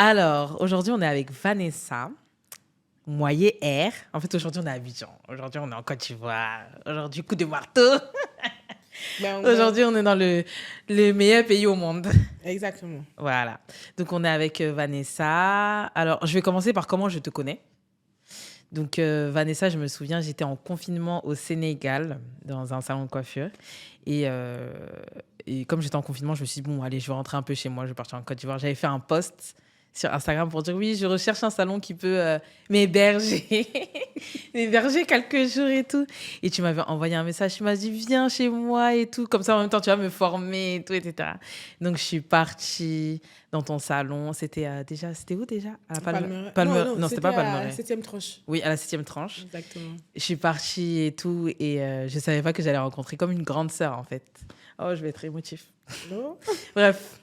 Alors, aujourd'hui, on est avec Vanessa, Moyer Air. En fait, aujourd'hui, on est à Abidjan. Aujourd'hui, on est en Côte d'Ivoire. Aujourd'hui, coup de marteau. Aujourd'hui, on est dans le meilleur pays au monde. Exactement. Voilà. Donc, on est avec Vanessa. Alors, je vais commencer par comment je te connais. Donc, Vanessa, je me souviens, j'étais en confinement au Sénégal, dans un salon de coiffure. Et comme j'étais en confinement, je me suis dit, bon, allez, je vais rentrer un peu chez moi, je vais partir en Côte d'Ivoire. J'avais fait un post sur Instagram pour dire, oui, je recherche un salon qui peut m'héberger. M'héberger quelques jours et tout. Et tu m'avais envoyé un message, tu m'as dit, viens chez moi et tout. Comme ça, en même temps, tu vas me former et tout, etc. Donc, je suis partie dans ton salon. C'était déjà, c'était où déjà? À la Palmeraie. Non, c'était pas à la Palmeraie. 7e tranche. Oui, à la 7e tranche. Exactement. Je suis partie et tout, et je savais pas que j'allais rencontrer comme une grande sœur, en fait. Oh, je vais être émotif. Non. Bref,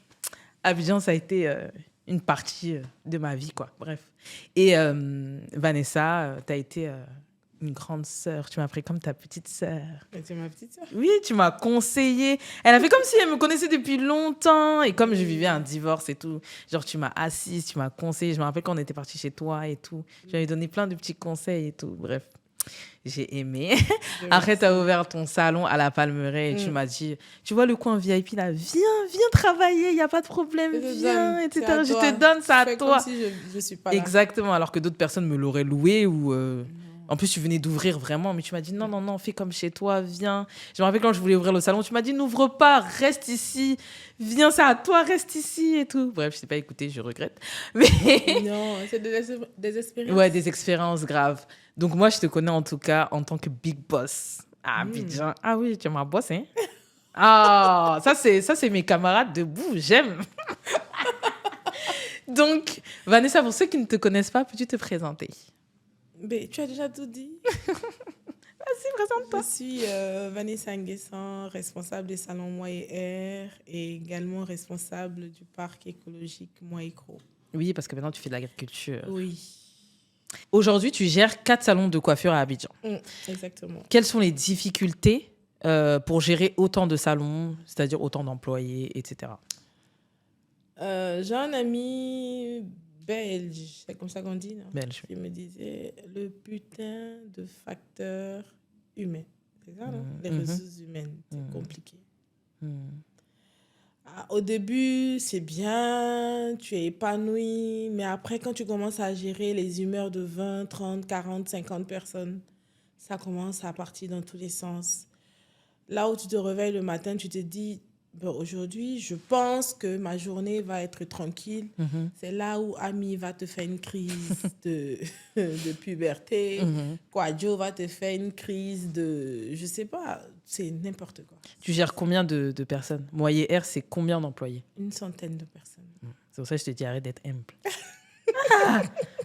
Abidjan, ça a été une partie de ma vie, quoi. Bref. Et Vanessa, tu as été une grande sœur. Tu m'as pris comme ta petite sœur. C'est ma petite sœur. Oui, tu m'as conseillé. Elle a fait comme si elle me connaissait depuis longtemps. Et comme je vivais un divorce et tout, genre, tu m'as assise, tu m'as conseillé. Je me rappelle quand on était parti chez toi et tout. J'avais donné plein de petits conseils et tout. Bref. J'ai aimé. Après, tu as ouvert ton salon à la Palmeraie et tu m'as dit, tu vois le coin VIP là, viens travailler, il n'y a pas de problème, viens, etc. Je te donne ça à toi. Comme si je suis pas là. Exactement, alors que d'autres personnes me l'auraient loué ou... En plus, tu venais d'ouvrir vraiment, mais tu m'as dit non, fais comme chez toi, viens. Je me rappelle quand je voulais ouvrir le salon, tu m'as dit n'ouvre pas, reste ici, viens, c'est à toi, reste ici et tout. Bref, je t'ai pas écouté, je regrette. Mais... Non, c'est des expériences. Ouais, des expériences graves. Donc moi, je te connais en tout cas en tant que big boss à Abidjan. Ah oui, tu es ma boss, hein? Ah, ça c'est mes camarades debout, j'aime. Donc, Vanessa, pour ceux qui ne te connaissent pas, peux-tu te présenter? Mais tu as déjà tout dit. Vas-y, présente-toi. Je suis Vanessa Nguessan, responsable des salons Moyer Air et également responsable du parc écologique Moyecro. Oui, parce que maintenant, tu fais de l'agriculture. Oui. Aujourd'hui, tu gères 4 salons de coiffure à Abidjan. Exactement. Quelles sont les difficultés pour gérer autant de salons, c'est-à-dire autant d'employés, etc. J'ai un ami belge, c'est comme ça qu'on dit, non? Belge. Il me disait le putain de facteur humain. C'est ça, non? Les ressources humaines, c'est compliqué. Au début, c'est bien, tu es épanoui, mais après, quand tu commences à gérer les humeurs de 20, 30, 40, 50 personnes, ça commence à partir dans tous les sens. Là où tu te réveilles le matin, tu te dis, bon, aujourd'hui, je pense que ma journée va être tranquille. C'est là où Ami va te faire une crise de puberté. Kwadjo va te faire une crise de... Je sais pas, c'est n'importe quoi. Tu gères combien de personnes? Moyer Air, c'est combien d'employés? Une centaine de personnes. C'est pour ça que je te dis, arrête d'être humble.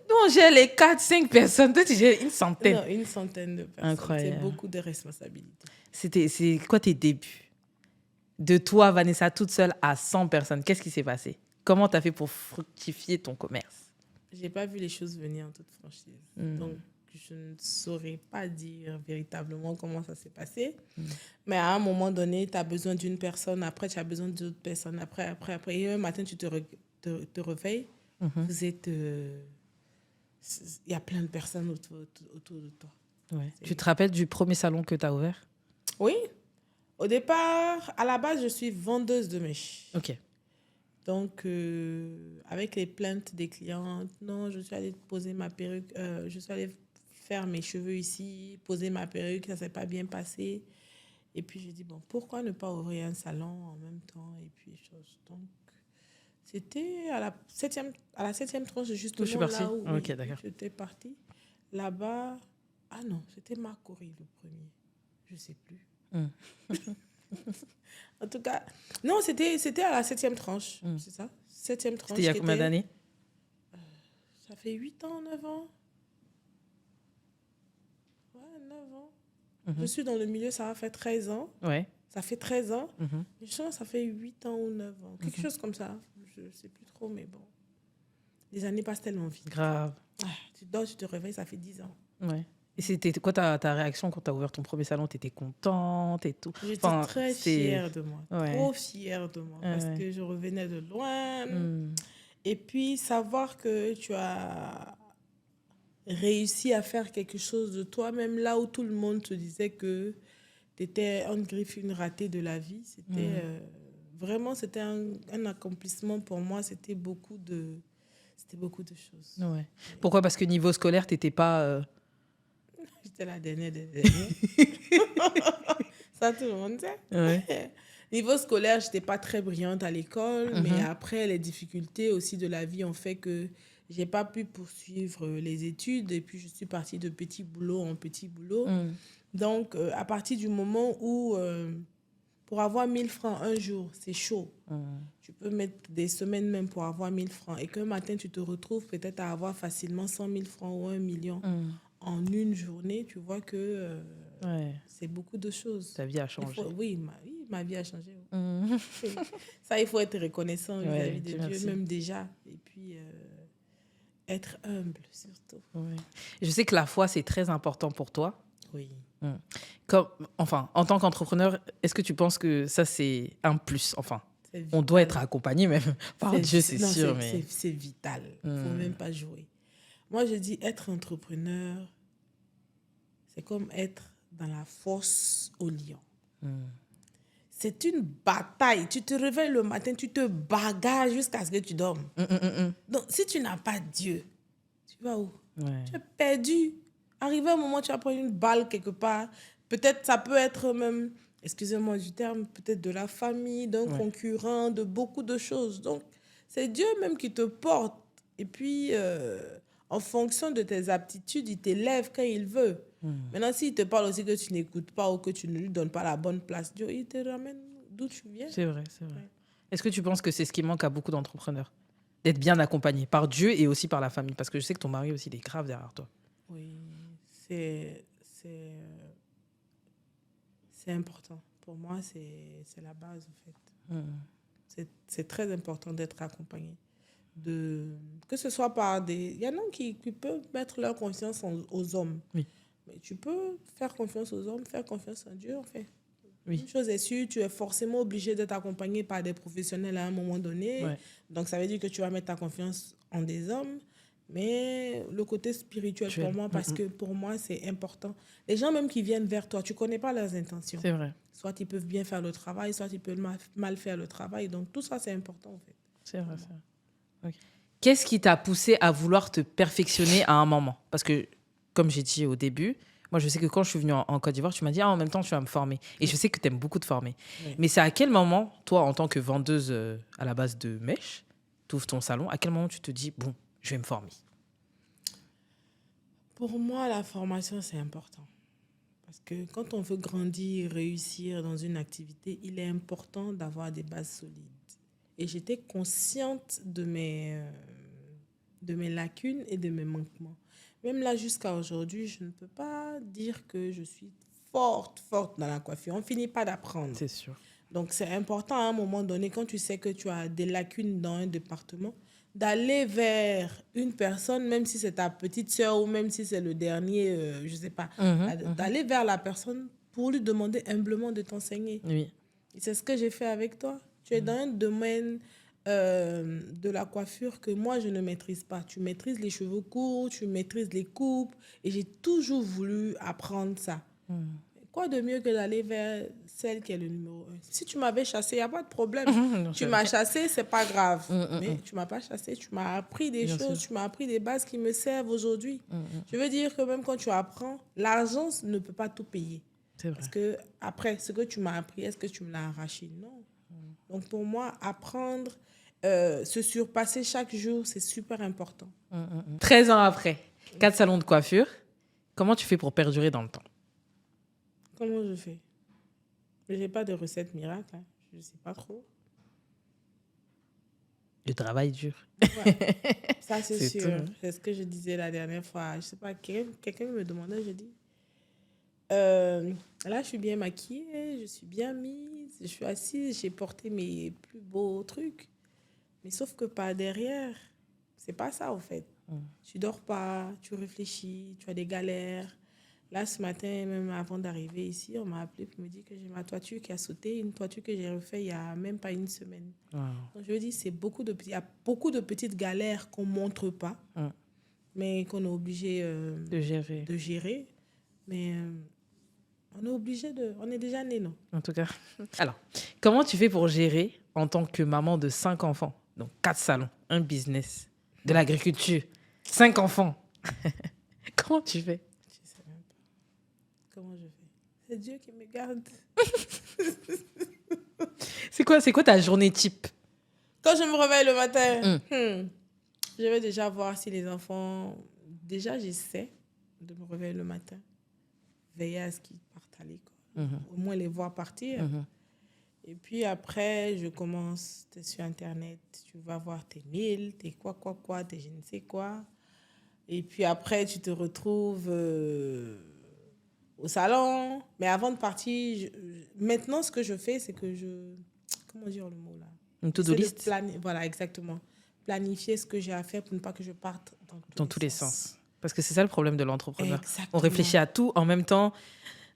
Nous, on gère les 4-5 personnes. Toi, tu gères une centaine. Non, une centaine de personnes. Incroyable. C'est beaucoup de responsabilités. C'est quoi tes débuts? De toi, Vanessa, toute seule à 100 personnes, qu'est-ce qui s'est passé? Comment tu as fait pour fructifier ton commerce? Je n'ai pas vu les choses venir en toute franchise. Donc, je ne saurais pas dire véritablement comment ça s'est passé. Mais à un moment donné, tu as besoin d'une personne, après tu as besoin d'autres personnes, après. Et un matin, tu te réveilles, vous êtes... Il y a plein de personnes autour de toi. Ouais. Tu te rappelles du premier salon que tu as ouvert? Oui. Au départ, à la base, je suis vendeuse de mèches. Ok. Donc, avec les plaintes des clientes, non, je suis allée poser ma perruque, je suis allée faire mes cheveux ici, poser ma perruque, ça ne s'est pas bien passé. Et puis, j'ai dit, bon, pourquoi ne pas ouvrir un salon en même temps? Et puis, donc, c'était à la 7e tranche, justement, je suis partie. là où Ok, d'accord. j'étais partie. Là-bas, ah non, c'était Marcory le premier. Je ne sais plus. En tout cas, non, c'était à la 7e tranche, c'est ça? 7e tranche. C'était il y a combien d'années? Ça fait 8 ans, 9 ans. Ouais, 9 ans. Je suis dans le milieu, ça va faire 13 ans. Ouais. Ça fait 13 ans. Je sens que ça fait 8 ans ou 9 ans. Quelque chose comme ça. Je ne sais plus trop, mais bon. Les années passent tellement vite. Grave. Tu dors, tu te réveilles, ça fait 10 ans. Ouais. Et c'était quoi ta réaction quand tu as ouvert ton premier salon? Tu étais contente et tout? J'étais très fière de moi. Ouais. Trop fière de moi. Parce que je revenais de loin. Et puis, savoir que tu as réussi à faire quelque chose de toi-même là où tout le monde te disait que tu étais en griffe une ratée de la vie. Vraiment, c'était un accomplissement pour moi. C'était beaucoup de choses. Ouais. Pourquoi? Parce que niveau scolaire, t'étais pas... J'étais la dernière des dernières. Ça, tout le monde sait. Ouais. Niveau scolaire, j'étais pas très brillante à l'école, mais Mhm. après, les difficultés aussi de la vie ont fait que j'ai pas pu poursuivre les études et puis je suis partie de petit boulot en petit boulot. Mm. Donc, à partir du moment où, pour avoir 1 000 francs un jour, c'est chaud. Mm. Tu peux mettre des semaines même pour avoir 1 000 francs et qu'un matin, tu te retrouves peut-être à avoir facilement 100 000 francs ou 1 million Mm. en une journée. Tu vois que Ouais. c'est beaucoup de choses. Ta vie a changé. Oui, ma vie a changé. Mm. Oui. Ça, il faut être reconnaissant Ouais, vis-à-vis de Dieu Dieu, merci. même déjà. Et puis, être humble, surtout. Ouais. Je sais que la foi, c'est très important pour toi. Oui. Enfin, en tant qu'entrepreneur, est-ce que tu penses que ça, c'est un plus? Enfin, C'est on doit être vital. accompagné même par Dieu, c'est Non, sûr, mais... c'est vital. Il ne faut même pas jouer. Moi, je dis être entrepreneur, c'est comme être dans la fosse au lion. C'est une bataille. Tu te réveilles le matin, tu te bagarres jusqu'à ce que tu dormes. Donc, si tu n'as pas Dieu, tu vas où? Ouais. Tu es perdu. Arrivé un moment, tu vas prendre une balle quelque part. Peut-être, ça peut être même, excusez-moi du terme, peut-être de la famille, d'un Ouais. concurrent, de beaucoup de choses. Donc, c'est Dieu même qui te porte. Et puis, en fonction de tes aptitudes, il t'élève quand il veut. Maintenant, s'il te parle aussi que tu n'écoutes pas ou que tu ne lui donnes pas la bonne place, Dieu, il te ramène d'où tu viens. C'est vrai, c'est vrai. Ouais. Est-ce que tu penses que c'est ce qui manque à beaucoup d'entrepreneurs? D'être bien accompagné par Dieu et aussi par la famille? Parce que je sais que ton mari aussi, il est grave derrière toi. Oui, c'est important. Pour moi, c'est la base, en fait. C'est très important d'être accompagné. Que ce soit par des... Il y en a qui peuvent mettre leur confiance aux hommes. Oui. Mais tu peux faire confiance aux hommes, faire confiance en Dieu, en fait. Oui. Une chose est sûre, tu es forcément obligé d'être accompagné par des professionnels à un moment donné. Ouais. Donc, ça veut dire que tu vas mettre ta confiance en des hommes. Mais le côté spirituel pour moi, parce que pour moi, c'est important. Les gens même qui viennent vers toi, tu ne connais pas leurs intentions. C'est vrai. Soit ils peuvent bien faire le travail, soit ils peuvent mal faire le travail. Donc, tout ça, c'est important, en fait. C'est vrai, c'est vrai. Okay. Qu'est-ce qui t'a poussé à vouloir te perfectionner à un moment? Parce que, comme j'ai dit au début, moi, je sais que quand je suis venue en Côte d'Ivoire, tu m'as dit, en même temps, tu vas me former. Et je sais que tu aimes beaucoup te former. Oui. Mais c'est à quel moment, toi, en tant que vendeuse à la base de mèches, tu ouvres ton salon, à quel moment tu te dis, bon, je vais me former? Pour moi, la formation, c'est important. Parce que quand on veut grandir, réussir dans une activité, il est important d'avoir des bases solides. Et j'étais consciente de mes lacunes et de mes manquements. Même là, jusqu'à aujourd'hui, je ne peux pas dire que je suis forte dans la coiffure. On ne finit pas d'apprendre. C'est sûr. Donc, c'est important à un moment donné, quand tu sais que tu as des lacunes dans un département, d'aller vers une personne, même si c'est ta petite sœur ou même si c'est le dernier, je ne sais pas, d'aller vers la personne pour lui demander humblement de t'enseigner. Oui. Et c'est ce que j'ai fait avec toi. Tu es dans un domaine de la coiffure que moi, je ne maîtrise pas. Tu maîtrises les cheveux courts, tu maîtrises les coupes, et j'ai toujours voulu apprendre ça. Quoi de mieux que d'aller vers celle qui est le numéro 1? Si tu m'avais chassé, il n'y a pas de problème. Non, Tu m'as chassé, c'est pas grave. Mais tu m'as pas chassé, tu m'as appris des Bien choses, sûr. tu m'as appris des bases qui me servent aujourd'hui. Je veux dire que même quand tu apprends, l'argent ne peut pas tout payer. C'est vrai. Parce que après, ce que tu m'as appris, est-ce que tu me l'as arraché? Non. Donc pour moi, apprendre, se surpasser chaque jour, c'est super important. 13 ans après, 4 salons de coiffure, comment tu fais pour perdurer dans le temps? Comment je fais? Je n'ai pas de recette miracle. Hein. Je ne sais pas trop. Le travail dur. Ouais. Ça, c'est C'est sûr. tout, hein. C'est ce que je disais la dernière fois. Je sais pas, quelqu'un me demandait, je dis, là, je suis bien maquillée, je suis bien mise, je suis assise, j'ai porté mes plus beaux trucs. Mais sauf que par derrière, c'est pas ça, en fait. Tu dors pas, tu réfléchis, tu as des galères. Là, ce matin, même avant d'arriver ici, on m'a appelé pour me dire que j'ai ma toiture qui a sauté, une toiture que j'ai refait il y a même pas une semaine. Wow. Donc, je veux dire, il y a beaucoup de petites galères qu'on montre pas, mais qu'on est obligé De gérer. de gérer. Mais on est obligé on est déjà né, non? En tout cas. Alors, comment tu fais pour gérer en tant que maman de 5 enfants, donc 4 salons, un business, de l'agriculture, 5 enfants? Comment tu fais? Je sais même pas. Comment je fais? C'est Dieu qui me garde. C'est quoi ta journée type? Quand je me réveille le matin, je vais déjà voir si les enfants... Déjà, j'essaie de me réveiller le matin, veiller à ce qu'ils partent à l'école. Au moins les voir partir. Et puis après, je commence, tu es sur Internet, tu vas voir tes mails, tes quoi, tes je ne sais quoi. Et puis après, tu te retrouves au salon. Mais avant de partir, maintenant, ce que je fais, c'est que je... Comment dire le mot là? Une to-do list? Voilà, exactement. Planifier ce que j'ai à faire pour ne pas que je parte Dans tous les sens. Parce que c'est ça le problème de l'entrepreneur. Exactement. On réfléchit à tout en même temps.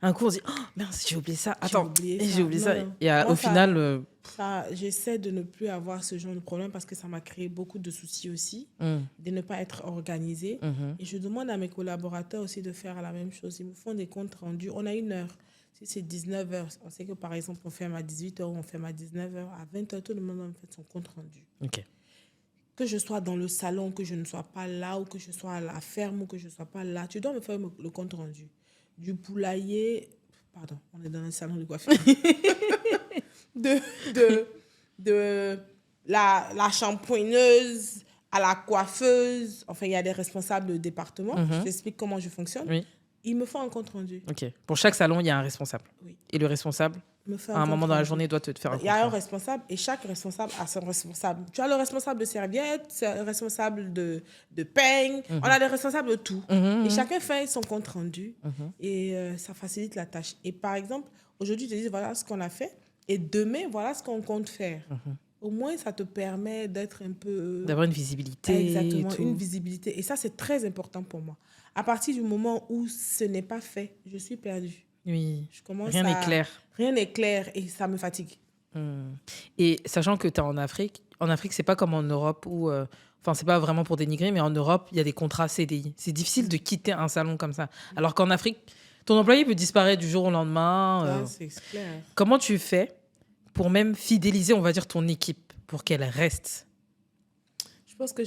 Un coup, on se dit, oh mince, j'ai oublié ça. Attends, j'ai oublié ça. Non. Et Moi, au final... j'essaie de ne plus avoir ce genre de problème parce que ça m'a créé beaucoup de soucis aussi, de ne pas être organisée. Et je demande à mes collaborateurs aussi de faire la même chose. Ils me font des comptes rendus. On a 1 heure. Si c'est 19h, on sait que par exemple, on ferme à 18h ou on ferme à 19h. À 20h, tout le monde a fait son compte rendu. Ok. Que je sois dans le salon, que je ne sois pas là, ou que je sois à la ferme, ou que je ne sois pas là, tu dois me faire le compte rendu. Du poulailler, pardon, on est dans un salon de coiffure. de la shampooineuse à la coiffeuse. Enfin, il y a des responsables de département. Je t'explique comment je fonctionne. Oui. Ils me font un compte rendu. Ok. Pour chaque salon, il y a un responsable. Oui. Et le responsable, Me fait à un moment dans la journée, doit te faire un compte Il y a un rendu. responsable et chaque responsable a son responsable. Tu as le responsable de serviettes, le responsable de peigne. On a des responsables de tout. Et chacun fait son compte rendu. Et ça facilite la tâche. Et par exemple, aujourd'hui, je te dis, voilà ce qu'on a fait. Et demain, voilà ce qu'on compte faire. Au moins, ça te permet d'être un peu... D'avoir une visibilité. Exactement, et tout. une visibilité. Et ça, c'est très important pour moi. À partir du moment où ce n'est pas fait, je suis perdue. Oui. Je commence Rien n'est clair. Rien n'est clair et ça me fatigue. Et sachant que tu es en Afrique, c'est pas comme en Europe où... Enfin, c'est pas vraiment pour dénigrer, mais en Europe, il y a des contrats CDI. C'est difficile de quitter un salon comme ça. Alors qu'en Afrique, ton employé peut disparaître du jour au lendemain. C'est clair. Comment tu fais pour même fidéliser, on va dire, ton équipe pour qu'elle reste? Je pense que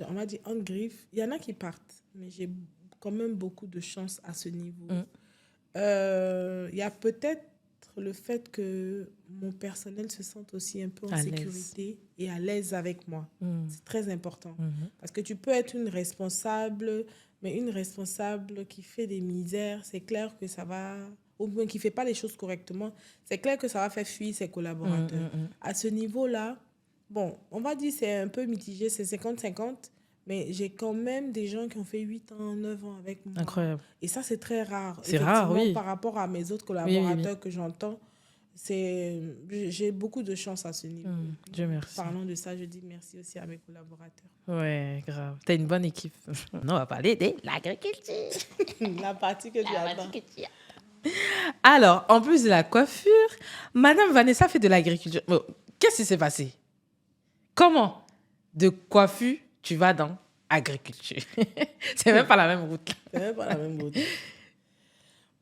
on m'a dit en griffe. Il y en a qui partent, mais j'ai quand même beaucoup de chance à ce niveau. Il y a peut-être le fait que mon personnel se sente aussi un peu en sécurité et à l'aise avec moi. C'est très important. Parce que tu peux être une responsable, mais une responsable qui fait des misères, c'est clair que ça va... Ou bien qui ne fait pas les choses correctement, c'est clair que ça va faire fuir ses collaborateurs. À ce niveau-là, bon, on va dire c'est un peu mitigé, c'est 50-50, mais j'ai quand même des gens qui ont fait 8 ans, 9 ans avec moi. Incroyable. Et ça, c'est très rare. C'est rare, oui. Par rapport à mes autres collaborateurs que j'entends, j'ai beaucoup de chance à ce niveau. Dieu merci. Parlant de ça, je dis merci aussi à mes collaborateurs. Ouais, grave. T'as une bonne équipe. On va parler de l'agriculture. La partie que tu attends. Alors, en plus de la coiffure, Madame Vanessa fait de l'agriculture. Bon, qu'est-ce qui s'est passé? Comment de coiffure tu vas dans agriculture? C'est même pas la même route. C'est même pas la même route.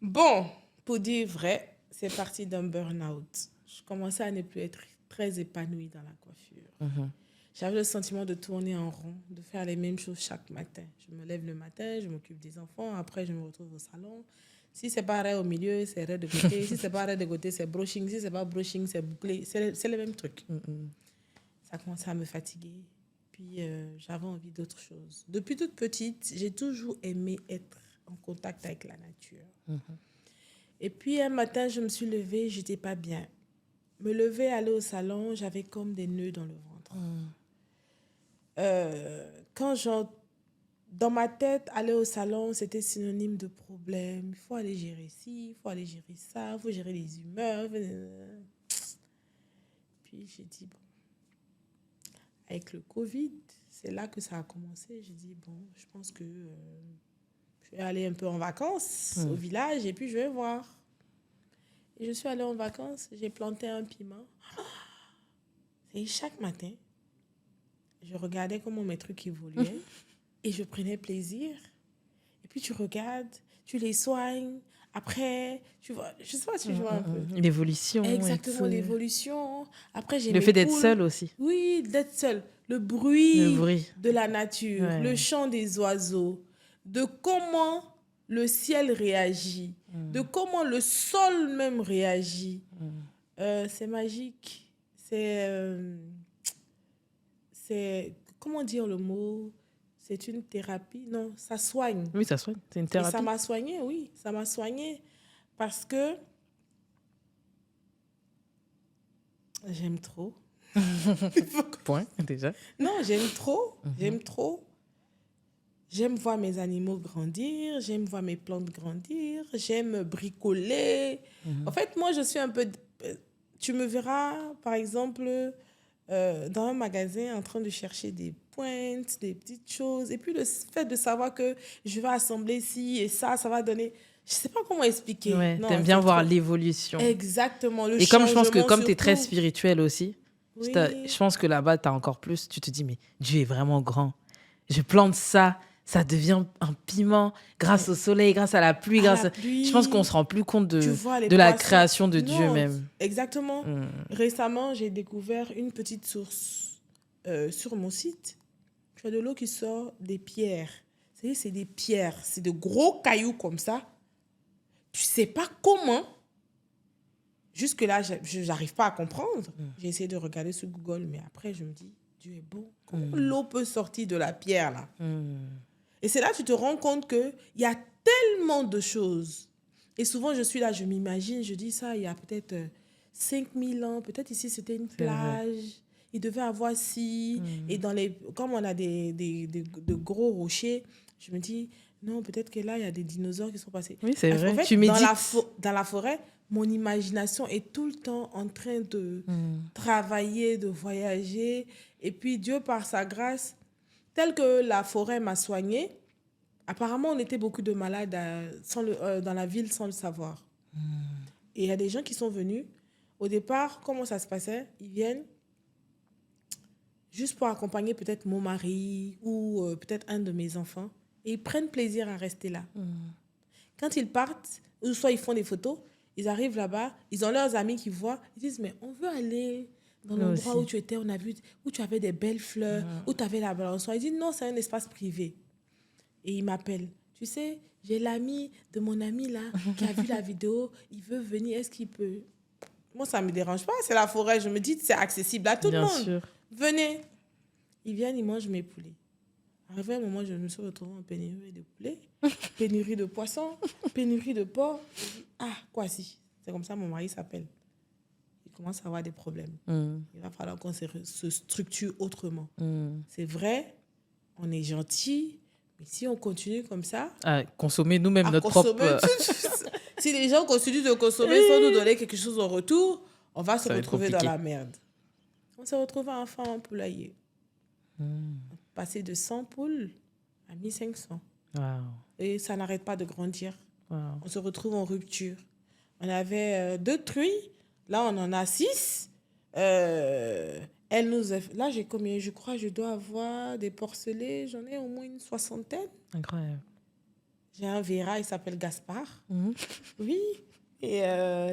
Bon, pour dire vrai, c'est parti d'un burn-out. Je commençais à ne plus être très épanouie dans la coiffure. J'avais le sentiment de tourner en rond, de faire les mêmes choses chaque matin. Je me lève le matin, je m'occupe des enfants, après je me retrouve au salon. Si c'est pas raide au milieu, c'est raide de côté. Si c'est pas raide de côté, c'est brushing. Si c'est pas brushing, c'est bouclé. C'est le même truc. Ça commençait à me fatiguer. Puis j'avais envie d'autre chose. Depuis toute petite, j'ai toujours aimé être en contact avec la nature. Et puis un matin, je me suis levée, j'étais pas bien. Me lever, aller au salon, j'avais comme des nœuds dans le ventre. Dans ma tête, aller au salon, c'était synonyme de problème. Il faut aller gérer ci, il faut aller gérer ça, il faut gérer les humeurs. Puis j'ai dit, bon, avec le Covid, c'est là que ça a commencé. J'ai dit, bon, je pense que Je vais aller un peu en vacances au village et puis je vais voir. Et je suis allée en vacances, j'ai planté un piment. Et chaque matin, je regardais comment mes trucs évoluaient et je prenais plaisir. Et puis tu regardes, tu les soignes. Après, tu vois, je sais pas si tu vois un peu. L'évolution. Exactement, l'évolution. Après, j'ai Le mes fait d'être poules. seul aussi. Oui, d'être seul. Le Le bruit bruit. de la nature, Ouais. le chant des oiseaux, de comment le ciel réagit, de comment le sol même réagit. C'est magique. C'est, comment dire le mot? C'est une thérapie? Non, ça soigne. Oui, ça soigne. C'est une Et thérapie. ça m'a soigné, oui. Ça m'a soigné parce que j'aime trop. Point, déjà. Non, j'aime trop. J'aime trop. J'aime voir mes animaux grandir. J'aime voir mes plantes grandir. J'aime bricoler. En fait, moi, je suis un peu... Tu me verras, par exemple, dans un magasin en train de chercher des pointes, des petites choses. Et puis, le fait de savoir que je vais assembler ci et ça va donner... Je ne sais pas comment expliquer. Ouais, Non, t'aimes bien c'est voir trop- l'évolution. Exactement. Le Et comme je pense que changement comme tu es très surtout. spirituel aussi, Oui. je pense que là-bas, tu as encore plus. Tu te dis, mais Dieu est vraiment grand. Je plante ça, ça devient un piment grâce au soleil, grâce à la pluie. À la pluie. Je pense qu'on se rend plus compte Tu vois les de la poissons. création de Dieu Non, même. Exactement. Récemment, j'ai découvert une petite source sur mon site. Tu as de l'eau qui sort des pierres. C'est des pierres, c'est de gros cailloux comme ça. Tu sais pas comment. Jusque-là, je n'arrive pas à comprendre. J'ai essayé de regarder sur Google, mais après, je me dis, Dieu est bon. Comment l'eau peut sortir de la pierre, là? Et c'est là que tu te rends compte qu'il y a tellement de choses. Et souvent, je suis là, je m'imagine, je dis ça, il y a peut-être 5000 ans, peut-être ici, c'était une plage. Il devait avoir ci. Et comme on a de gros rochers, je me dis, non, peut-être que là, il y a des dinosaures qui sont passés. Oui, c'est vrai. En fait, Tu médites. dans la forêt, mon imagination est tout le temps en train de travailler, de voyager. Et puis, Dieu, par sa grâce, tel que la forêt m'a soignée, apparemment, on était beaucoup de malades dans la ville sans le savoir. Et il y a des gens qui sont venus. Au départ, comment ça se passait? Ils viennent juste pour accompagner peut-être mon mari ou peut-être un de mes enfants. Et ils prennent plaisir à rester là. Quand ils partent, ou soit ils font des photos, ils arrivent là-bas, ils ont leurs amis qui voient, ils disent, mais on veut aller dans l'endroit où tu étais, on a vu, où tu avais des belles fleurs, où tu avais la balançoire. Ils disent, non, c'est un espace privé. Et ils m'appellent. Tu sais, j'ai l'ami de mon ami là, qui a vu la vidéo, il veut venir, est-ce qu'il peut? Moi, ça ne me dérange pas, c'est la forêt. Je me dis, c'est accessible à tout le monde. Sûr. Venez. Ils viennent, ils mangent mes poulets. Arrivé un moment, je me suis retrouvée en pénurie de poulet, pénurie de poisson, pénurie de porc. Je dis, ah, quoi si? C'est comme ça, mon mari s'appelle. Il commence à avoir des problèmes. Il va falloir qu'on se structure autrement. C'est vrai, on est gentil, mais si on continue comme ça... À consommer nous-mêmes notre propre... Si les gens continuent de consommer sans nous donner quelque chose en retour, on va se retrouver dans la merde. On s'est retrouvé enfin en poulailler. Passer de 100 poules à 1500. Wow. Et ça n'arrête pas de grandir. Wow. On se retrouve en rupture. On avait 2 truies. Là, on en a 6. Là, j'ai combien? Je crois que je dois avoir des porcelets. J'en ai au moins une 60aine. Incroyable. J'ai un Vera, il s'appelle Gaspard. Oui. Et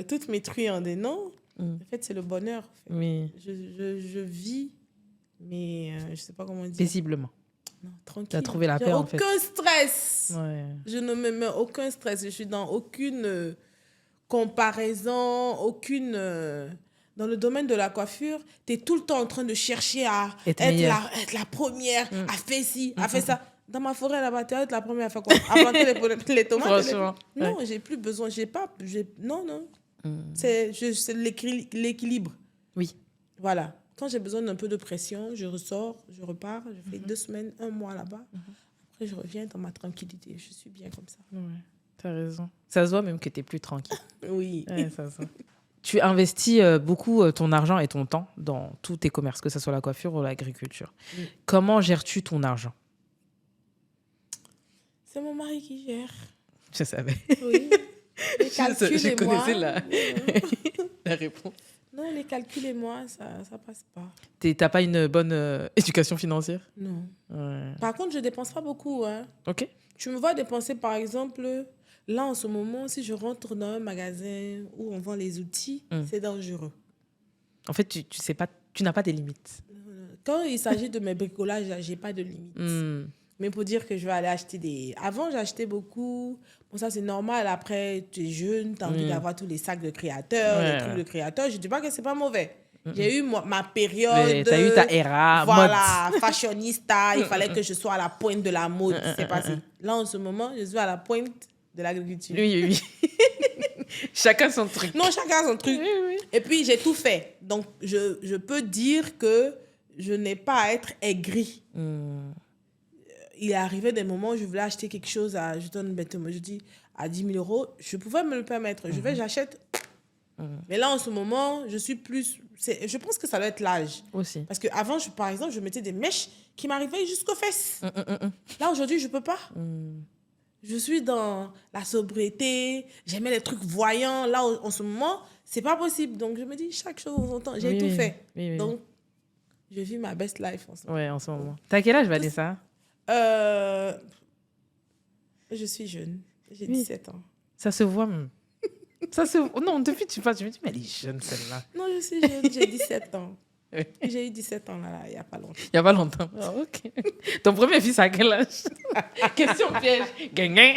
toutes mes truies ont des noms. En fait, c'est le bonheur. En fait. Oui. Je vis, mais je ne sais pas comment dire. Paisiblement. Non, tranquille. Tu as trouvé la paix, en fait. Aucun stress. Ouais. Je ne me mets aucun stress. Je suis dans aucune comparaison, aucune... Dans le domaine de la coiffure, tu es tout le temps en train de chercher à être la première, à faire ci, à faire ça. Dans ma forêt, là-bas, tu es la première à faire quoi? À planter les tomates. Franchement. Non, j'ai plus besoin. Non. C'est l'équilibre. Oui. Voilà. Quand j'ai besoin d'un peu de pression, je ressors, je repars, je fais 2 semaines, 1 mois là-bas. Après, je reviens dans ma tranquillité. Je suis bien comme ça. Ouais, tu as raison. Ça se voit même que tu es plus tranquille. Oui. Ouais, ça se voit. Tu investis beaucoup ton argent et ton temps dans tous tes commerces, que ce soit la coiffure ou l'agriculture. Comment gères-tu ton argent? C'est mon mari qui gère. Je savais. Oui. Les calculs Je et moi. connaissais la réponse. Non, les calculs et moi, ça passe pas. T'as pas une bonne éducation financière? Non. Ouais. Par contre, je dépense pas beaucoup. Hein. Ok. Tu me vois dépenser, par exemple, là, en ce moment, si je rentre dans un magasin où on vend les outils, c'est dangereux. En fait, tu sais pas, tu n'as pas des limites. Quand il s'agit de mes bricolages, j'ai pas de limite. Mais pour dire que je vais aller acheter des... Avant, j'achetais beaucoup. Bon, ça, c'est normal. Après, tu es jeune, tu as envie d'avoir tous les sacs de créateurs, les trucs de créateurs. Je dis pas que c'est pas mauvais. J'ai eu ma période... Tu as eu ta era voilà, fashionista. Il fallait que je sois à la pointe de la mode. C'est passé. Là, en ce moment, je suis à la pointe de l'agriculture. Oui. Chacun son truc. Non, chacun son truc. Oui. Et puis, j'ai tout fait. Donc, je peux dire que je n'ai pas à être aigrie. Il est arrivé des moments où je voulais acheter quelque chose je donne bêtement, je dis à 10 000 euros, je pouvais me le permettre. J'achète. Mais là, en ce moment, je suis plus... Je pense que ça doit être l'âge. Aussi. Parce qu'avant, par exemple, je mettais des mèches qui m'arrivaient jusqu'aux fesses. Là, aujourd'hui, je ne peux pas. Je suis dans la sobriété. J'aimais les trucs voyants. Là, en ce moment, ce n'est pas possible. Donc, je me dis, chaque chose en son temps. J'ai tout fait. Oui. Donc, je vis ma best life en ce moment. Ouais, en ce moment. T'as quel âge, Vanessa? Je suis jeune. J'ai 17 ans. Ça se voit même. Non, depuis tu parles, je me dis, mais elle est jeune, celle-là. Non, je suis jeune. J'ai 17 ans. J'ai eu 17 ans là, il n'y a pas longtemps. Il n'y a pas longtemps. Oh, ok. Ton premier fils à quel âge? Question piège. Gagnant.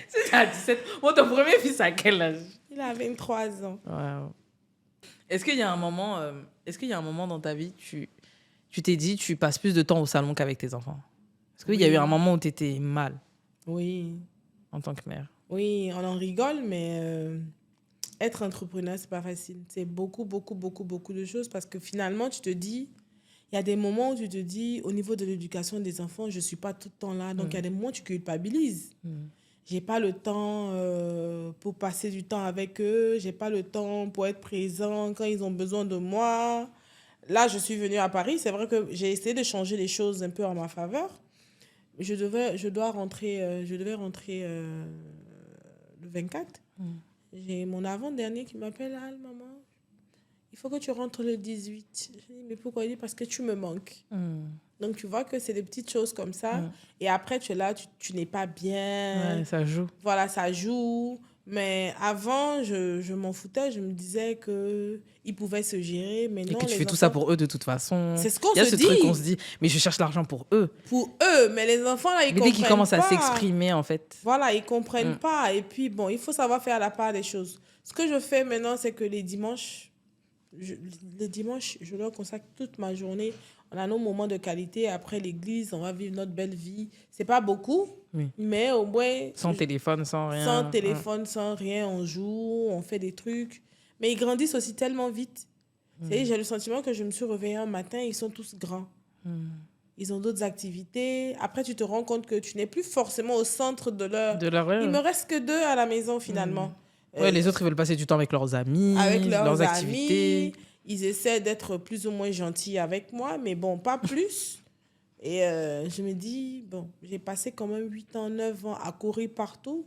C'est à 17. Bon, ton premier fils à quel âge? Il a 23 ans. Wow. Est-ce qu'il y a un moment dans ta vie, tu t'es dit, tu passes plus de temps au salon qu'avec tes enfants? Est-ce qu'il y a eu un moment où tu étais mal? Oui. En tant que mère? Oui, on en rigole, mais être entrepreneur, c'est pas facile. C'est beaucoup de choses parce que finalement, tu te dis, il y a des moments où tu te dis, au niveau de l'éducation des enfants, je suis pas tout le temps là. Donc, il y a des moments où tu culpabilises. J'ai pas le temps pour passer du temps avec eux. J'ai pas le temps pour être présent quand ils ont besoin de moi. Là, je suis venue à Paris. C'est vrai que j'ai essayé de changer les choses un peu en ma faveur. Je devais rentrer le 24. J'ai mon avant-dernier qui m'appelle, ah, maman, il faut que tu rentres le 18. Je dis, mais pourquoi? Il dit, parce que tu me manques. Donc, tu vois que c'est des petites choses comme ça. Et après, tu es là, tu n'es pas bien. Ouais, ça joue. Voilà, ça joue. Mais avant, je m'en foutais. Je me disais qu'ils pouvaient se gérer. Mais non, et que tu les fais tout ça pour eux de toute façon. C'est ce qu'on se dit. Il y a ce truc qu'on se dit, mais je cherche l'argent pour eux. Pour eux, mais les enfants, là, ils comprennent pas. Mais dès qu'ils commencent à s'exprimer, en fait. Voilà, ils comprennent pas. Et puis, bon, il faut savoir faire la part des choses. Ce que je fais maintenant, c'est que les dimanches, je leur consacre toute ma journée. On a nos moments de qualité. Après l'église, on va vivre notre belle vie. C'est pas beaucoup, mais au moins... Sans téléphone, sans rien. Sans téléphone, sans rien. On joue, on fait des trucs. Mais ils grandissent aussi tellement vite. J'ai le sentiment que je me suis réveillée un matin, ils sont tous grands. Ils ont d'autres activités. Après, tu te rends compte que tu n'es plus forcément au centre de leur... Il me reste que 2 à la maison, finalement. Les autres, ils veulent passer du temps avec leurs amis, avec leurs activités. Ils essaient d'être plus ou moins gentils avec moi, mais bon, pas plus. Et je me dis, bon, j'ai passé quand même 8 ans, 9 ans à courir partout.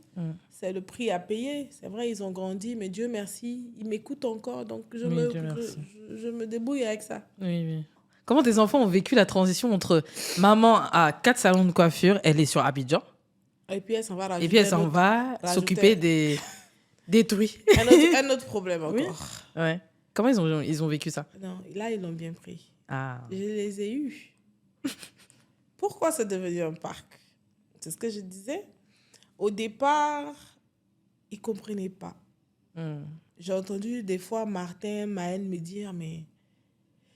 C'est le prix à payer. C'est vrai, ils ont grandi, mais Dieu merci, ils m'écoutent encore. Donc, je me débrouille avec ça. Oui. Comment tes enfants ont vécu la transition entre maman a 4 salons de coiffure, elle est sur Abidjan, et puis elle s'en va, s'occuper des truies. Un autre problème encore. Oui. Ouais. Comment ils ont vécu ça? Non, là, ils l'ont bien pris. Ah. Je les ai eus. Pourquoi c'est devenu un parc? C'est ce que je disais. Au départ, ils ne comprenaient pas. J'ai entendu des fois Martin, Maël me dire, mais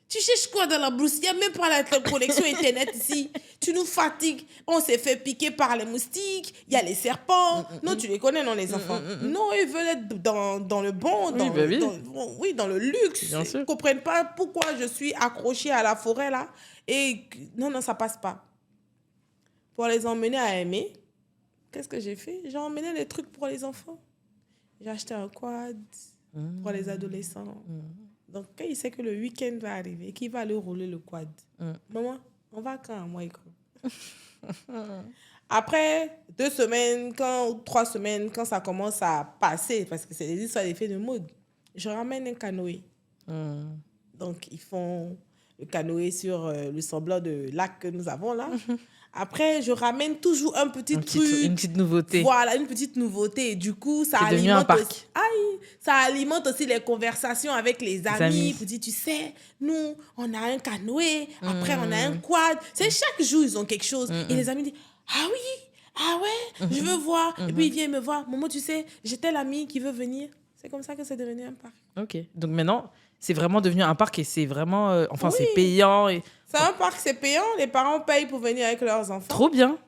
tu cherches quoi dans la brousse? Il n'y a même pas la connexion Internet ici. Tu nous fatigues. On s'est fait piquer par les moustiques. Il y a les serpents. Non, tu les connais, non, les enfants? Non, ils veulent être dans le bon, dans le luxe. Bien sûr. Ils ne comprennent pas pourquoi je suis accrochée à la forêt, là. Et non, ça ne passe pas. Pour les emmener à aimer, qu'est-ce que j'ai fait? J'ai emmené les trucs pour les enfants. J'ai acheté un quad pour les adolescents. Donc, quand il sait que le week-end va arriver et qu'il va aller rouler le quad, maman, on va quand à Moïko? Après 2 semaines, ou 3 semaines, quand ça commence à passer, parce que c'est des histoires d'effets de mode, je ramène un canoë. Donc, ils font le canoë sur le semblant de lac que nous avons là. Après, je ramène toujours un petit truc. Une petite nouveauté. Voilà, une petite nouveauté. Et du coup, ça C'est devenu un alimente parc. aussi, ça alimente aussi les conversations avec les amis. Pour dire, tu sais, nous, on a un canoë. Après, on a un quad. C'est chaque jour, ils ont quelque chose. Et les amis disent, ah oui, ah ouais, je veux voir. Et puis, ils viennent me voir. Maman, tu sais, j'ai tel ami qui veut venir. C'est comme ça que c'est devenu un parc. Ok. Donc maintenant, c'est vraiment devenu un parc et c'est vraiment... Oui. c'est payant. Et... C'est un parc, c'est payant. Les parents payent pour venir avec leurs enfants. Trop bien.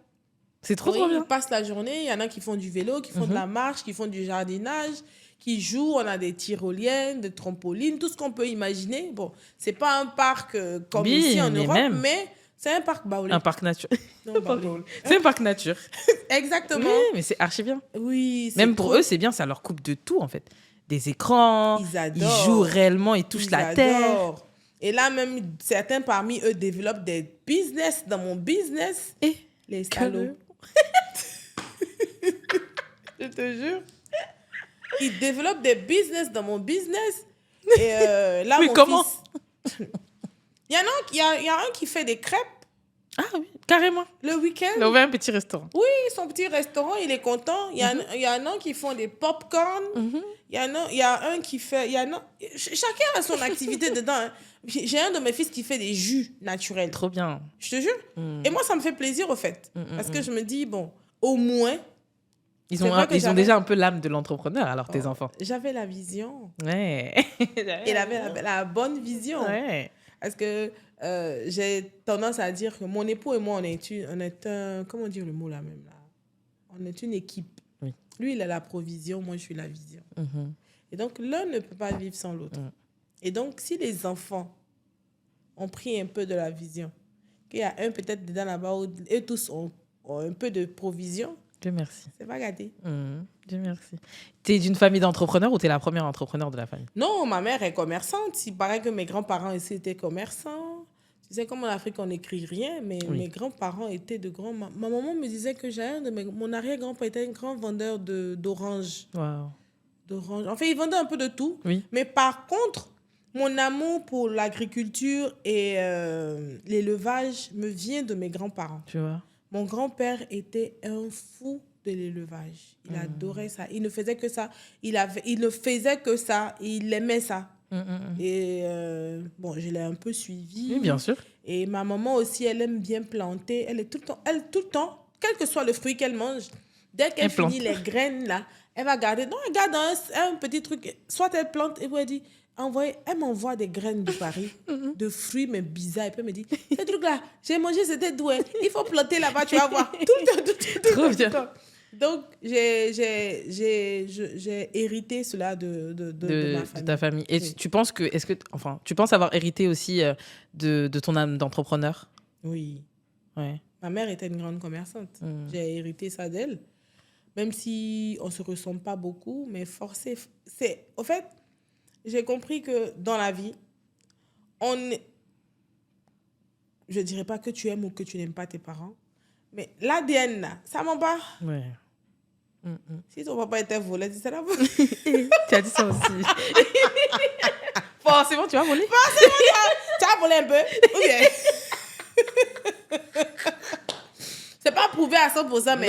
C'est trop bien. Ils passent la journée. Il y en a qui font du vélo, qui font de la marche, qui font du jardinage, qui jouent. On a des tyroliennes, des trampolines, tout ce qu'on peut imaginer. Bon, c'est pas un parc comme ici en Europe, mais c'est un parc baoulé. Un parc nature. C'est un parc nature. Exactement. Oui, mais c'est archi bien. Oui. Même pour eux, c'est bien. Ça leur coupe de tout, en fait. Des écrans. Ils adorent. Ils jouent réellement. Ils touchent la terre. Et là, même, certains parmi eux développent des business dans mon business. Et les salauds. Je te jure. Ils développent des business dans mon business. Et là, mais mon comment fils... Il y a un qui fait des crêpes. Ah oui, carrément. Le week-end. Il a ouvert un petit restaurant. Oui, son petit restaurant, il est content. Il y en a qui font des pop-corn. Il y a un qui fait... Chacun a son activité dedans. Hein. J'ai un de mes fils qui fait des jus naturels. Trop bien. Je te jure. Et moi, ça me fait plaisir, au fait. Parce que je me dis, bon, au moins... Ils ont déjà un peu l'âme de l'entrepreneur, alors, tes enfants. J'avais la vision. Ouais. Il avait la bonne vision. Ouais. Parce que j'ai tendance à dire que mon époux et moi, on est un... Comment dire le mot là même là? On est une équipe. Oui. Lui, il a la provision, moi, je suis la vision. Et donc, l'un ne peut pas vivre sans l'autre. Et donc, si les enfants ont pris un peu de la vision, qu'il y a un peut-être dedans là-bas où eux tous ont un peu de provision, Dieu merci. c'est pas gâté. Dieu merci. T'es d'une famille d'entrepreneurs ou t'es la première entrepreneur de la famille? Non, ma mère est commerçante. Il paraît que mes grands-parents aussi étaient commerçants. Tu sais, comme en Afrique, on n'écrit rien, mais mes grands-parents étaient de grands... Ma maman me disait que mon arrière-grand-père était un grand vendeur d'oranges. Wow. D'oranges. En fait, il vendait un peu de tout. Oui. Mais par contre, mon amour pour l'agriculture et l'élevage me vient de mes grands-parents. Tu vois? Mon grand-père était un fou de l'élevage. Il adorait ça. Il ne faisait que ça. Il ne faisait que ça. Il aimait ça. Et bon, je l'ai un peu suivi. Oui, bien sûr. Et ma maman aussi, elle aime bien planter. Elle est tout le temps, quel que soit le fruit qu'elle mange, dès qu'elle finit les graines là, elle va garder. Non, elle garde un petit truc. Soit elle plante et puis elle dit, elle m'envoie des graines de Paris, de fruits, mais bizarres. Et puis elle me dit, ce truc-là, j'ai mangé, c'était doux. Il faut planter là-bas, tu vas voir. Tout le temps. Trop bien. Donc, j'ai hérité cela de ma famille. De ta famille. Et Oui. tu penses tu penses avoir hérité aussi de ton âme d'entrepreneur? Oui. Ouais. Ma mère était une grande commerçante. J'ai hérité ça d'elle. Même si on ne se ressemble pas beaucoup, mais forcé. Au fait, j'ai compris que dans la vie, je ne dirais pas que tu aimes ou que tu n'aimes pas tes parents, mais l'ADN, là, ça m'en bat. Ouais. Si ton papa était volé, c'est la volée. Tu as dit ça aussi. Bon, c'est bon, tu vas voler? Tu as volé un peu? Ou bien? C'est pas prouvé à 100%, mais...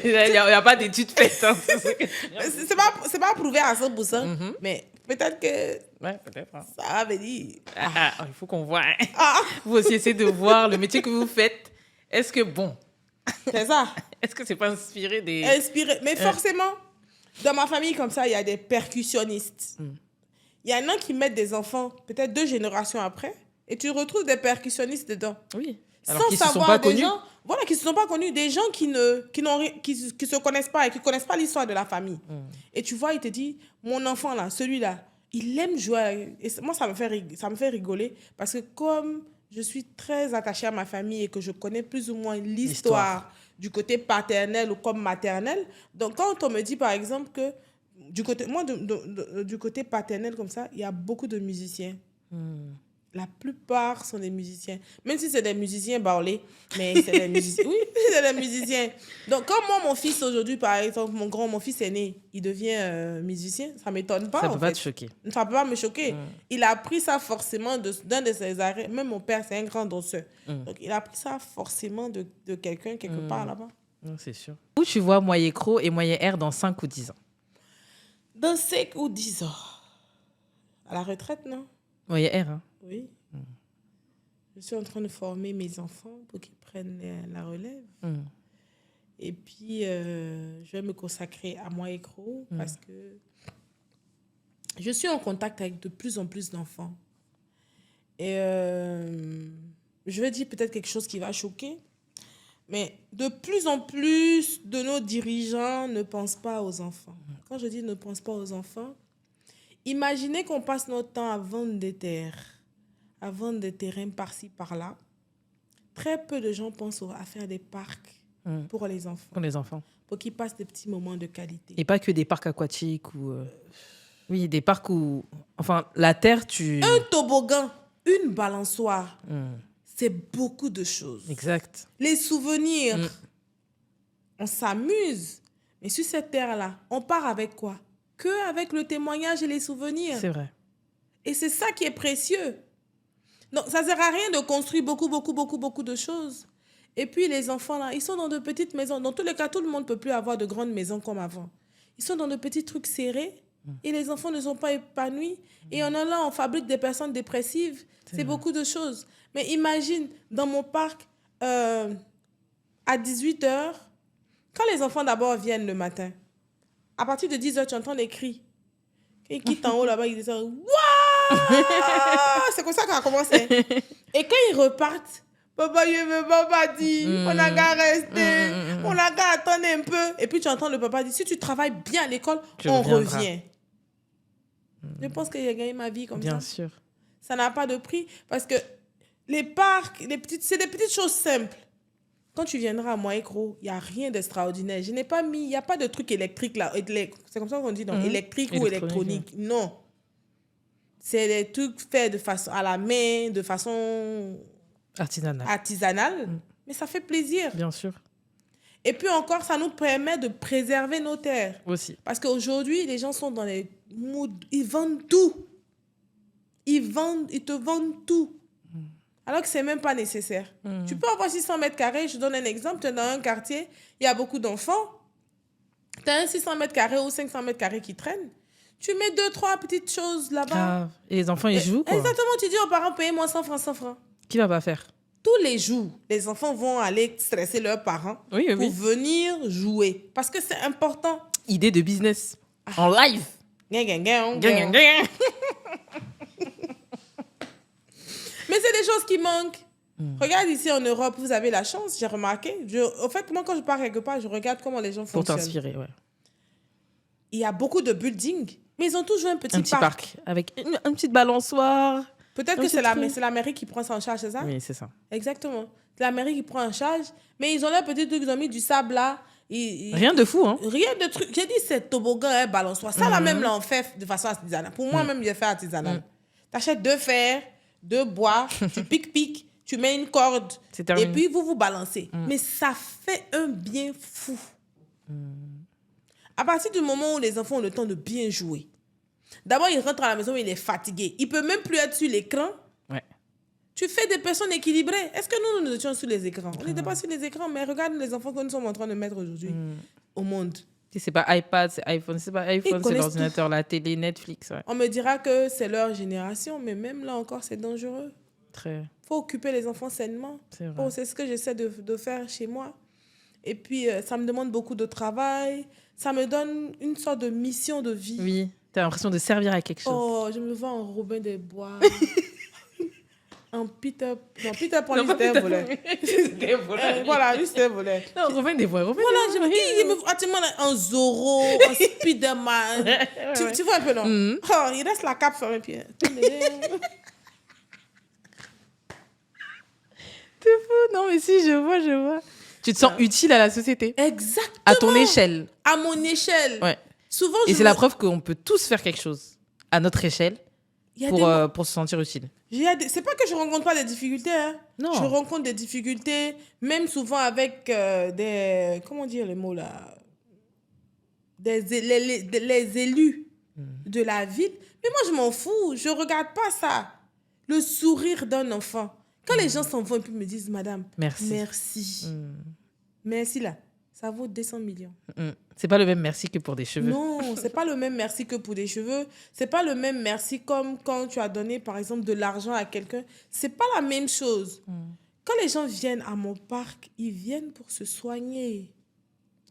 Il n'y a pas d'études faites. Hein, c'est pas prouvé à 100%, mais peut-être que... Ouais, peut-être. Hein. Ça va venir. Il faut qu'on voit. Hein. Vous aussi essayez de voir le métier que vous faites. Est-ce que, bon... C'est ça. Est-ce que c'est pas inspiré des... Inspiré. Mais forcément, dans ma famille, comme ça, il y a des percussionnistes. Il y en a qui mettent des enfants, peut-être 2 générations après, et tu retrouves des percussionnistes dedans. Oui. Alors sans savoir, se sont pas connus. Gens, voilà, qui ne se sont pas connus. Des gens qui se connaissent pas et qui ne connaissent pas l'histoire de la famille. Et tu vois, il te dit, mon enfant, là, celui-là, il aime jouer. Et moi, ça me fait rigoler parce que comme je suis très attachée à ma famille et que je connais plus ou moins l'histoire du côté paternel ou comme maternel, donc quand on me dit, par exemple, que du côté paternel comme ça, il y a beaucoup de musiciens. La plupart sont des musiciens. Même si c'est des musiciens baoulés, mais c'est des musiciens. Oui, c'est des musiciens. Donc, comme moi, mon fils aujourd'hui, par exemple, mon fils aîné, il devient musicien, ça ne m'étonne pas. Ça ne peut pas te choquer. Ça ne peut pas me choquer. Il a appris ça forcément d'un de ses arrêts. Même mon père, c'est un grand danseur. Donc, il a appris ça forcément de quelqu'un quelque part là-bas. C'est sûr. Où tu vois Moyen Cro et Moyen R dans 5 ou 10 ans? Dans 5 ou 10 ans. À la retraite, non? Moyen R, hein? Oui. Je suis en train de former mes enfants pour qu'ils prennent la relève. Et puis, je vais me consacrer à moi et Cro parce que je suis en contact avec de plus en plus d'enfants. Et je vais dire peut-être quelque chose qui va choquer, mais de plus en plus de nos dirigeants ne pensent pas aux enfants. Quand je dis ne pensent pas aux enfants, imaginez qu'on passe notre temps à vendre des terres, à vendre des terrains par-ci, par-là. Très peu de gens pensent à faire des parcs pour les enfants. Pour les enfants. Pour qu'ils passent des petits moments de qualité. Et pas que des parcs aquatiques ou... Oui, des parcs où... Enfin, la terre, tu... Un toboggan, une balançoire, c'est beaucoup de choses. Exact. Les souvenirs, on s'amuse. Mais sur cette terre-là, on part avec quoi? Que avec le témoignage et les souvenirs. C'est vrai. Et c'est ça qui est précieux. Donc, ça ne sert à rien de construire beaucoup de choses. Et puis, les enfants, là, ils sont dans de petites maisons. Dans tous les cas, tout le monde ne peut plus avoir de grandes maisons comme avant. Ils sont dans de petits trucs serrés et les enfants ne sont pas épanouis. Et on a là, on fabrique des personnes dépressives. C'est beaucoup de choses. Mais imagine, dans mon parc, à 18h, quand les enfants d'abord viennent le matin, à partir de 10h, tu entends des cris. Ils quittent en haut là-bas, ils disent « Waouh !» C'est comme ça qu'on a commencé. Et quand ils repartent, papa, je veux papa dit, on n'a qu'à rester, on n'a qu'à attendre un peu. Et puis tu entends le papa dire, si tu travailles bien à l'école, on revient. Je pense que j'ai gagné ma vie comme ça. Bien sûr. Ça n'a pas de prix parce que les parcs, c'est des petites choses simples. Quand tu viendras à Moyen Cro, il n'y a rien d'extraordinaire. Je n'ai pas mis, il n'y a pas de truc électrique là. C'est comme ça qu'on dit, non, électrique ou électronique. Non. C'est des trucs faits de façon à la main, de façon artisanale. Mais ça fait plaisir. Bien sûr. Et puis encore, ça nous permet de préserver nos terres. Aussi. Parce qu'aujourd'hui, les gens sont dans les moods, ils vendent tout. Ils te vendent tout. Alors que ce n'est même pas nécessaire. Tu peux avoir 600 mètres carrés. Je donne un exemple. Tu es dans un quartier, il y a beaucoup d'enfants. Tu as un 600 mètres carrés ou 500 mètres carrés qui traînent. Tu mets 2-3 petites choses là-bas. Et les enfants, ils jouent, quoi. Exactement. Tu dis aux parents, payez-moi 100 francs, 100 francs. Qui va pas faire? Tous les jours, les enfants vont aller stresser leurs parents pour venir jouer. Parce que c'est important. Idée de business. En live. Mais c'est des choses qui manquent. Regarde ici en Europe, vous avez la chance, j'ai remarqué. Au fait, moi, quand je pars quelque part, je regarde comment les gens fonctionnent. Pour t'inspirer, ouais. Il y a beaucoup de buildings, mais ils ont toujours un petit parc. Avec une petite balançoire. Peut-être que c'est la mairie qui prend ça en charge, c'est ça? Oui, c'est ça. Exactement. C'est la mairie qui prend en charge, mais ils ont leur petit truc, ils ont mis du sable là. Rien de fou, hein? Rien de truc. J'ai dit, c'est toboggan, balançoire. Ça, là, même, là, on fait de façon artisanale. Pour moi, même, je fais artisanal. Tu achètes 2 fers, 2 bois, tu piques, tu mets une corde, et puis vous balancez. Mais ça fait un bien fou. À partir du moment où les enfants ont le temps de bien jouer, d'abord, ils rentrent à la maison, il est fatigué. Il ne peut même plus être sur l'écran. Ouais. Tu fais des personnes équilibrées. Est-ce que nous étions sur les écrans? On n'était pas sur les écrans, mais regarde les enfants que nous sommes en train de mettre aujourd'hui au monde. C'est pas iPad, c'est iPhone. C'est pas iPhone, c'est l'ordinateur, la télé, Netflix. Ouais. On me dira que c'est leur génération, mais même là encore, c'est dangereux. Très. Il faut occuper les enfants sainement. C'est vrai. C'est ce que j'essaie de faire chez moi. Et puis, ça me demande beaucoup de travail. Ça me donne une sorte de mission de vie. Oui, tu as l'impression de servir à quelque chose. Oh, je me vois en Robin des Bois. En Peter... Non, Peter Pan, c'était un volet. Voilà, juste un volet. Non, Robin des Bois. Voilà, je me en Zorro, en Spider-Man. Tu vois un peu, non? Oh, il reste la cape sur mes pieds. T'es fou. Non, mais si, je vois. Tu te sens utile à la société. Exactement. À ton échelle. À mon échelle. Ouais. Souvent, et c'est la preuve qu'on peut tous faire quelque chose à notre échelle pour se sentir utile. C'est pas que je rencontre pas des difficultés, hein. Non. Je rencontre des difficultés, même souvent avec des... Comment dire les mots là? Les élus de la ville. Mais moi, je m'en fous. Je regarde pas ça. Le sourire d'un enfant. Quand les gens s'en vont et puis me disent, madame, Merci. merci. Merci là. Ça vaut 200 millions. C'est pas le même merci que pour des cheveux. Non, c'est pas le même merci que pour des cheveux. C'est pas le même merci comme quand tu as donné, par exemple, de l'argent à quelqu'un. C'est pas la même chose. Quand les gens viennent à mon parc, ils viennent pour se soigner.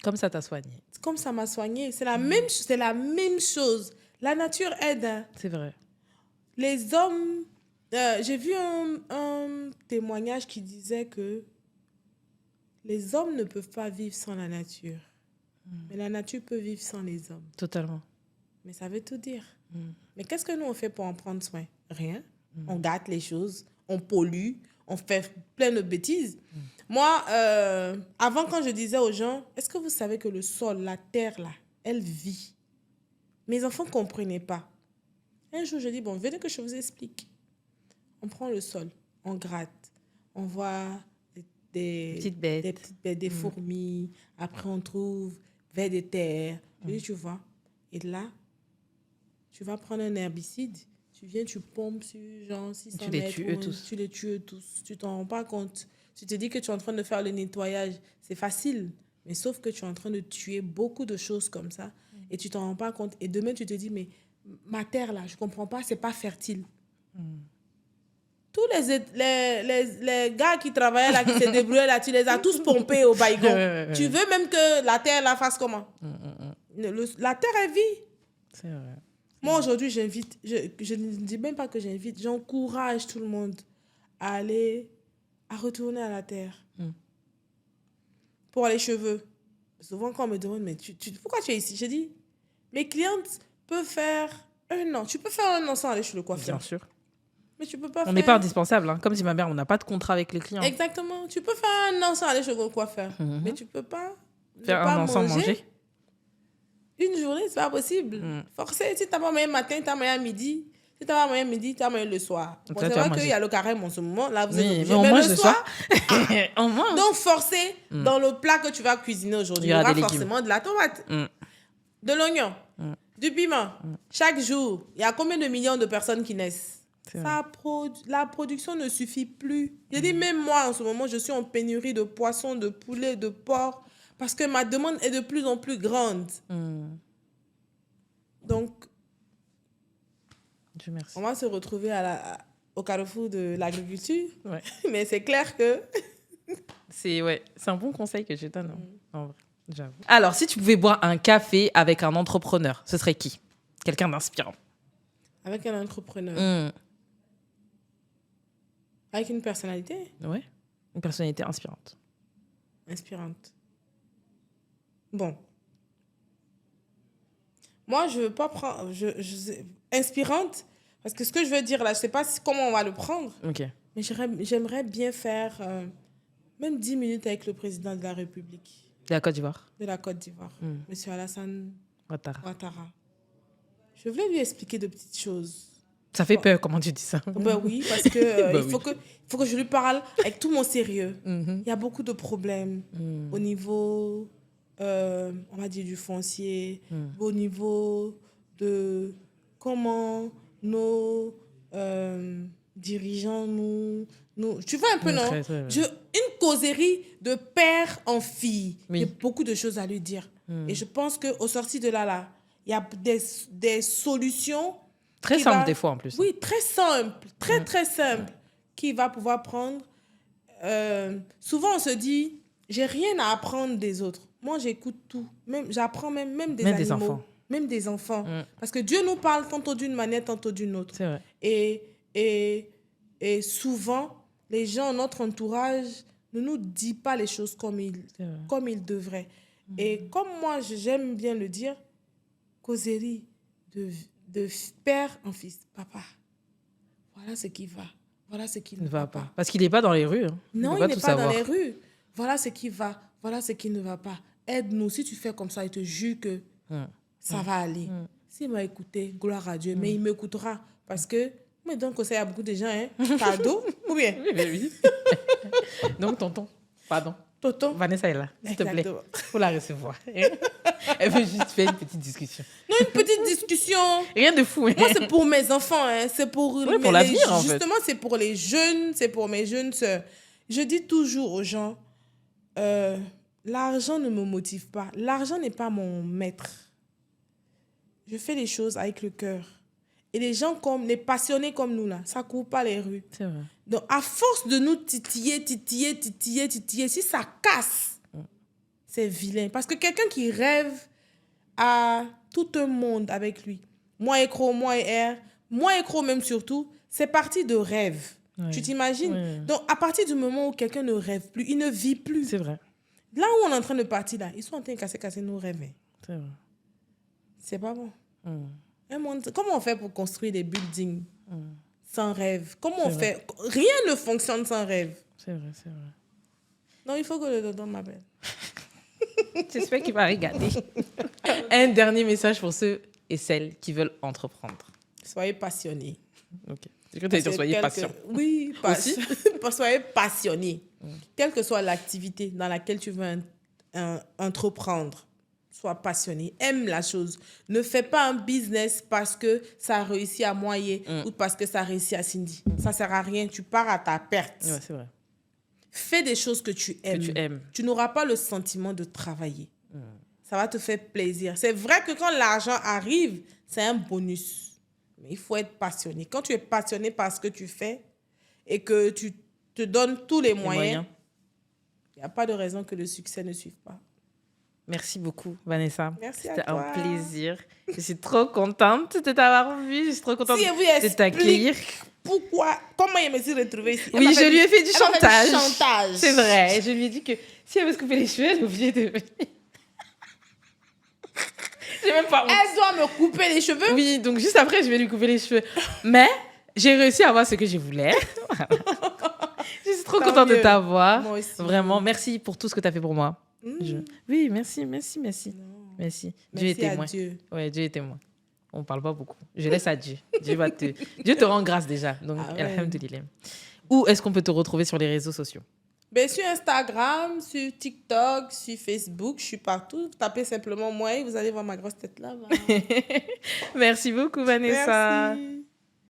Comme ça t'a soigné. Comme ça m'a soigné. C'est la même chose. La nature aide. Hein. C'est vrai. Les hommes... j'ai vu un témoignage qui disait que les hommes ne peuvent pas vivre sans la nature. Mais la nature peut vivre sans les hommes. Totalement. Mais ça veut tout dire. Mais qu'est-ce que nous, on fait pour en prendre soin? Rien. On gâte les choses, on pollue, on fait plein de bêtises. Moi, avant, quand je disais aux gens, est-ce que vous savez que le sol, la terre, là, elle vit? Mes enfants ne comprenaient pas. Un jour, je dis, bon, venez que je vous explique. On prend le sol, on gratte, on voit des petites bêtes, des fourmis. Après, on trouve vers des terres. Tu vois. Et là, tu vas prendre un herbicide. Tu viens, tu pompes sur genre 600 tu les mètres. tues eux tous. Tu les tues eux tous. Tu t'en rends pas compte. Tu te dis que tu es en train de faire le nettoyage. C'est facile. Mais sauf que tu es en train de tuer beaucoup de choses comme ça. Et tu t'en rends pas compte. Et demain, tu te dis, mais ma terre, là, je comprends pas, c'est pas fertile. Tous les gars qui travaillaient là, qui se débrouillaient là, tu les as tous pompés au baïgon. Tu veux même que la terre la fasse comment? La terre, elle vit. C'est vrai. Moi, aujourd'hui, j'invite, je ne dis même pas que j'invite, j'encourage tout le monde à retourner à la terre. Pour les cheveux. Souvent, quand on me demande, mais pourquoi tu es ici? Je dis, mes clientes peuvent faire 1 an. Tu peux faire 1 an sans aller chez le coiffeur. Bien sûr. Mais tu peux pas on n'est pas indispensable. Hein. Comme dit ma mère, on n'a pas de contrat avec les clients. Exactement. Tu peux faire 1 an sans aller chez le coiffeur. Mais tu peux pas faire 1 an sans manger. Une journée, c'est pas possible. Forcé, si tu n'as pas moyen matin, tu as moyen midi. Si tu n'as pas moyen midi, tu as moyen le soir. Bon, c'est vrai qu'il y a le carême en ce moment. Là, vous êtes obligé. Mais on mange le soir. On mange. Donc, forcé, dans le plat que tu vas cuisiner aujourd'hui, il y aura forcément de la tomate, de l'oignon, du piment. Chaque jour, il y a combien de millions de personnes qui naissent? La production ne suffit plus. Je dis, même moi, en ce moment, je suis en pénurie de poissons, de poulets, de porc, parce que ma demande est de plus en plus grande. Donc, Dieu merci. On va se retrouver au carrefour de l'agriculture. Ouais. Mais c'est clair que... c'est un bon conseil que je donne. En vrai, j'avoue. Alors, si tu pouvais boire un café avec un entrepreneur, ce serait qui? Quelqu'un d'inspirant. Avec un entrepreneur. Avec une personnalité? Ouais. Une personnalité inspirante. Inspirante. Bon. Moi, je veux pas prendre... inspirante, parce que ce que je veux dire là, je sais pas comment on va le prendre. Ok. Mais j'aimerais bien faire même 10 minutes avec le président de la République. De la Côte d'Ivoire. De la Côte d'Ivoire. Monsieur Alassane Ouattara. Je voulais lui expliquer de petites choses. Ça fait peur, comment tu dis ça? Ben oui, parce que il faut que je lui parle avec tout mon sérieux. Il y a beaucoup de problèmes au niveau, on va dire, du foncier, au niveau de comment nos dirigeants nous... Tu vois un peu, non? Une causerie de père en fille. Oui. Il y a beaucoup de choses à lui dire. Et je pense qu'au sorti de là, il y a des solutions... Très simple des fois en plus. Oui, très simple, très simple, qu'il va pouvoir prendre. Souvent, on se dit, j'ai rien à apprendre des autres. Moi, j'écoute tout. J'apprends même des animaux. Même des enfants. Parce que Dieu nous parle tantôt d'une manière, tantôt d'une autre. C'est vrai. Et souvent, les gens, notre entourage, ne nous disent pas les choses comme ils devraient. Et comme moi, j'aime bien le dire, causerie de père en fils. Papa, voilà ce qui va. Voilà ce qui ne va pas. Parce qu'il n'est pas dans les rues. Hein. Non, il n'est pas dans les rues. Voilà ce qui va. Voilà ce qui ne va pas. Aide-nous. Si tu fais comme ça, il te jure que ça va aller. S'il m'a écouté, gloire à Dieu. Mais il m'écoutera parce que Mais donc, ça y a beaucoup de gens, hein. Cadeau, ou bien Oui. Donc, tonton, pardon. Tonton. Vanessa est là, s'il te plaît. Exactement. Faut la recevoir. Elle veut juste faire une petite discussion. Non, une petite discussion. Rien de fou. Moi, c'est pour mes enfants, hein. C'est pour, pour l'avenir, en fait. Justement, c'est pour les jeunes, c'est pour mes jeunes sœurs. Je dis toujours aux gens, l'argent ne me motive pas. L'argent n'est pas mon maître. Je fais les choses avec le cœur. Et les gens les passionnés comme nous, là, ça ne court pas les rues. C'est vrai. Donc, à force de nous titiller, si ça casse, c'est vilain. Parce que quelqu'un qui rêve a tout un monde avec lui. Moi et Cro, moi et R, moi et Cro même surtout, c'est parti de rêve. Ouais. Tu t'imagines? Ouais. Donc, à partir du moment où quelqu'un ne rêve plus, il ne vit plus. C'est vrai. Là où on est en train de partir, là, ils sont en train de casser nos rêves. Hein. C'est vrai. C'est pas bon. Comment on fait pour construire des buildings sans rêve? Comment on fait? Rien ne fonctionne sans rêve. C'est vrai. Non, il faut que le dodo m'appelle. J'espère qu'il va regarder. Un dernier message pour ceux et celles qui veulent entreprendre. Soyez passionnés. Ok. C'est que tu as dit soyez patient. Oui, Aussi? soyez passionnés. Quelle que soit l'activité dans laquelle tu veux entreprendre, sois passionné, aime la chose. Ne fais pas un business parce que ça a réussi à Moyer ou parce que ça a réussi à Cindy. Ça ne sert à rien. Tu pars à ta perte. Ouais, c'est vrai. Fais des choses que tu aimes. Tu n'auras pas le sentiment de travailler. Ça va te faire plaisir. C'est vrai que quand l'argent arrive, c'est un bonus. Mais il faut être passionné. Quand tu es passionné par ce que tu fais et que tu te donnes tous les moyens, il n'y a pas de raison que le succès ne suive pas. Merci beaucoup, Vanessa. Merci à C'était toi. un plaisir. Je suis trop contente de t'avoir vu. Je suis trop contente de t'accueillir. Pourquoi? Comment il me suis retrouvée ici? Oui, je lui ai fait du chantage. Chantage. C'est vrai. Je lui ai dit que si elle veut se couper les cheveux, elle est obligée de venir. J'ai même pas honte. Elle doit me couper les cheveux? Oui, donc juste après, je vais lui couper les cheveux. Mais j'ai réussi à avoir ce que je voulais. Je suis trop contente de t'avoir. Moi aussi. Vraiment, merci pour tout ce que tu as fait pour moi. Oui, merci. Merci. Dieu est témoin. Dieu. Ouais, Dieu est témoin. On ne parle pas beaucoup. Je laisse à Dieu. Dieu te rend grâce déjà. Donc, alhamdoulilah. Où est-ce qu'on peut te retrouver sur les réseaux sociaux? Ben, sur Instagram, sur TikTok, sur Facebook, je suis partout. Tapez simplement moi et vous allez voir ma grosse tête là. Merci beaucoup, Vanessa. Merci.